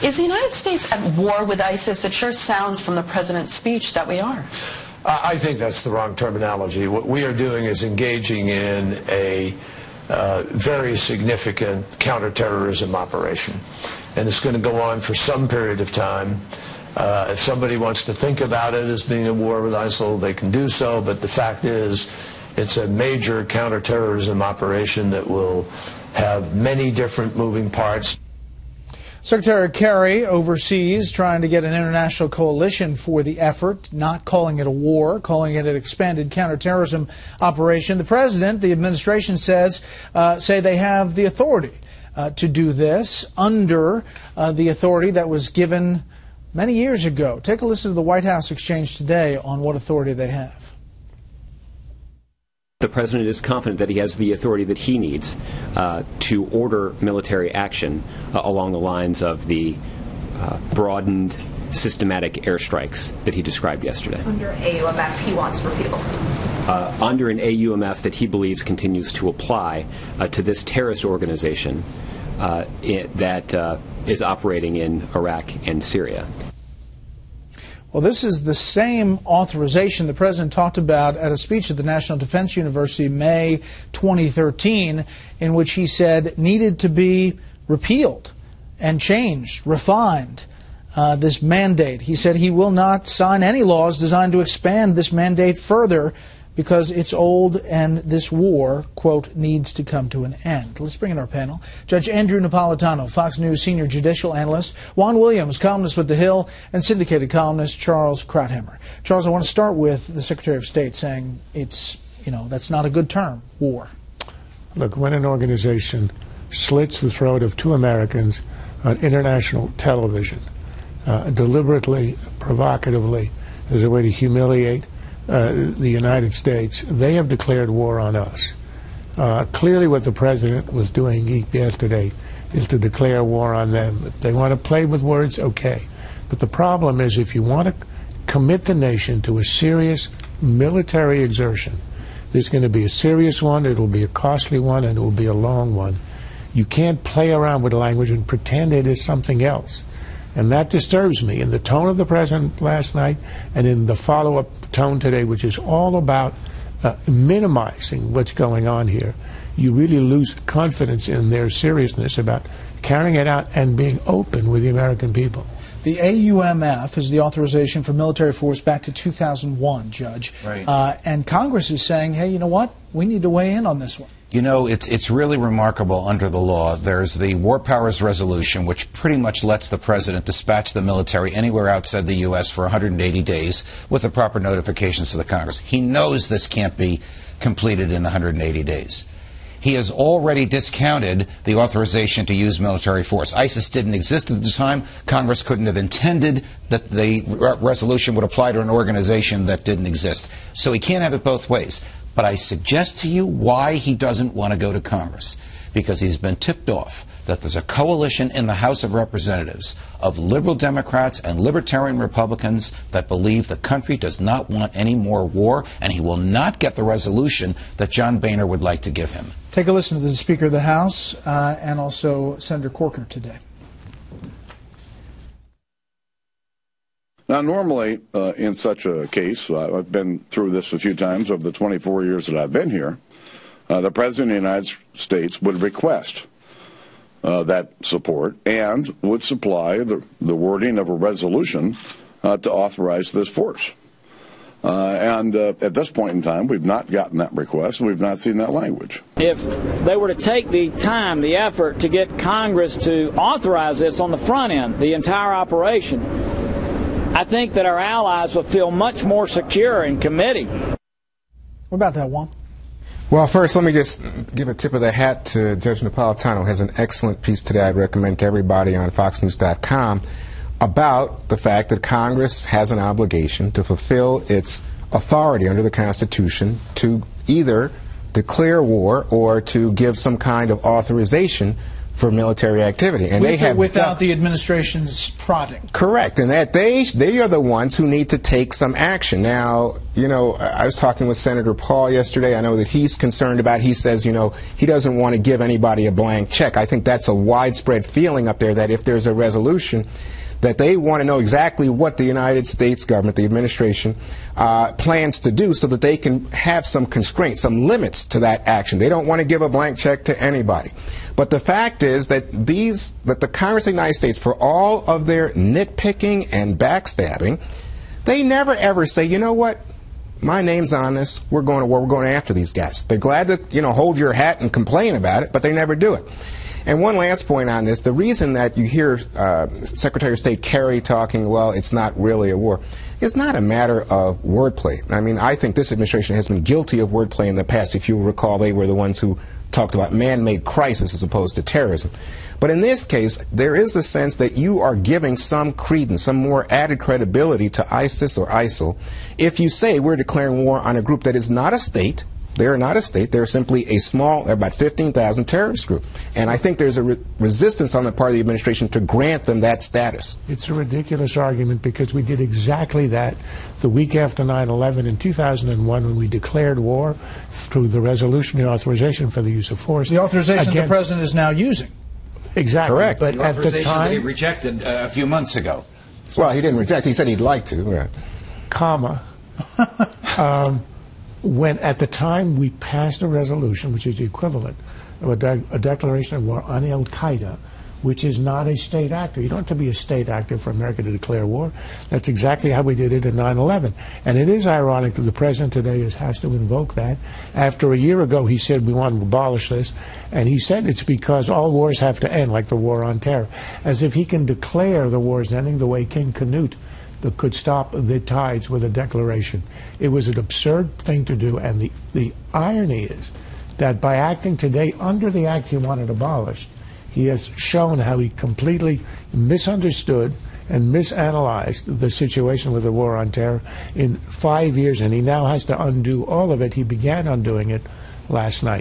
Is the United States at war with ISIS? It sure sounds from the president's speech that we are. I think that's the wrong terminology. What we are doing is engaging in a very significant counterterrorism operation. And it's going to go on for some period of time. If somebody wants to think about it as being at war with ISIL, they can do so. But the fact is, it's a major counterterrorism operation that will have many different moving parts. Secretary Kerry overseas trying to get an international coalition for the effort, not calling it a war, calling it an expanded counterterrorism operation. The president, the administration say they have the authority to do this under the authority that was given many years ago. Take a listen to the White House exchange today on what authority they have. The president is confident that he has the authority that he needs to order military action along the lines of the broadened systematic airstrikes that he described yesterday. Under AUMF, he wants repealed. Under an AUMF that he believes continues to apply to this terrorist organization that is operating in Iraq and Syria. Well, this is the same authorization the president talked about at a speech at the National Defense University May 2013, in which he said needed to be repealed and changed, refined, this mandate. He said he will not sign any laws designed to expand this mandate further because it's old and this war, quote, needs to come to an end. Let's bring in our panel. Judge Andrew Napolitano, Fox News senior judicial analyst, Juan Williams, columnist with The Hill, and syndicated columnist Charles Krauthammer. Charles, I want to start with the Secretary of State saying it's, that's not a good term, war. Look, when an organization slits the throat of two Americans on international television, deliberately, provocatively, as a way to humiliate the United States, they have declared war on us. Clearly what the president was doing yesterday is to declare war on them. If they want to play with words, okay. But the problem is, if you want to commit the nation to a serious military exertion, there's going to be a serious one, it will be a costly one, and it will be a long one. You can't play around with language and pretend it is something else. And that disturbs me in the tone of the president last night and in the follow-up tone today, which is all about minimizing what's going on here. You really lose confidence in their seriousness about carrying it out and being open with the American people. The AUMF is the authorization for military force back to 2001, Judge. Right. And Congress is saying, hey, you know what? We need to weigh in on this one. You know, it's really remarkable under the law. There's the War Powers Resolution, which pretty much lets the president dispatch the military anywhere outside the U.S. for 180 days with the proper notifications to the Congress. He knows this can't be completed in 180 days. He has already discounted the authorization to use military force. ISIS didn't exist at the time. Congress couldn't have intended that the resolution would apply to an organization that didn't exist. So he can't have it both ways. But I suggest to you why he doesn't want to go to Congress. Because he's been tipped off that there's a coalition in the House of Representatives of liberal Democrats and libertarian Republicans that believe the country does not want any more war, and he will not get the resolution that John Boehner would like to give him. Take a listen to the Speaker of the House and also Senator Corker today. Now, normally, in such a case, I've been through this a few times over the 24 years that I've been here, the President of the United States would request that support and would supply the wording of a resolution to authorize this force. And at this point in time, we've not gotten that request, and we've not seen that language. If they were to take the time, the effort to get Congress to authorize this on the front end, the entire operation, I think that our allies will feel much more secure in committee. What about that, Juan? Well, first, let me just give a tip of the hat to Judge Napolitano. He has an excellent piece today I'd recommend to everybody on FoxNews.com about the fact that Congress has an obligation to fulfill its authority under the Constitution to either declare war or to give some kind of authorization for military activity, and they have without the administration's prodding. Correct, and that they are the ones who need to take some action. Now, you know, I was talking with Senator Paul yesterday. I know that he's concerned about. He says, you know, he doesn't want to give anybody a blank check. I think that's a widespread feeling up there that if there's a resolution, that they want to know exactly what the United States government, the administration, plans to do so that they can have some constraints, some limits to that action. They don't want to give a blank check to anybody. But the fact is that the Congress of the United States, for all of their nitpicking and backstabbing, they never ever say, you know what, my name's on this, we're going to war, we're going after these guys. They're glad to, you know, hold your hat and complain about it, but they never do it. And one last point on this, the reason that you hear Secretary of State Kerry talking, well, it's not really a war, it's not a matter of wordplay. I mean, I think this administration has been guilty of wordplay in the past. If you recall, they were the ones who talked about man-made crisis as opposed to terrorism. But in this case, there is the sense that you are giving some credence, some more added credibility to ISIS or ISIL if you say we're declaring war on a group that is not a state. They're not a state. They're simply a small, about 15,000 terrorist group. And I think there's a resistance on the part of the administration to grant them that status. It's a ridiculous argument because we did exactly that the week after 9/11 in 2001 when we declared war through the resolution, the authorization for the use of force. The authorization the president is now using. Exactly. Correct. But the at the time, that he rejected a few months ago. Well, he didn't reject. He said he'd like to. Right. Comma. When at the time we passed a resolution, which is the equivalent of a declaration of war on Al-Qaeda, which is not a state actor. You don't have to be a state actor for America to declare war. That's exactly how we did it in 9/11. And it is ironic that the president today has to invoke that. After a year ago, he said we want to abolish this, and he said it's because all wars have to end, like the war on terror, as if he can declare the wars ending the way King Canute that could stop the tides with a declaration. It was an absurd thing to do, and the irony is that by acting today under the act he wanted abolished, he has shown how he completely misunderstood and misanalyzed the situation with the war on terror in 5 years, and he now has to undo all of it. He began undoing it last night.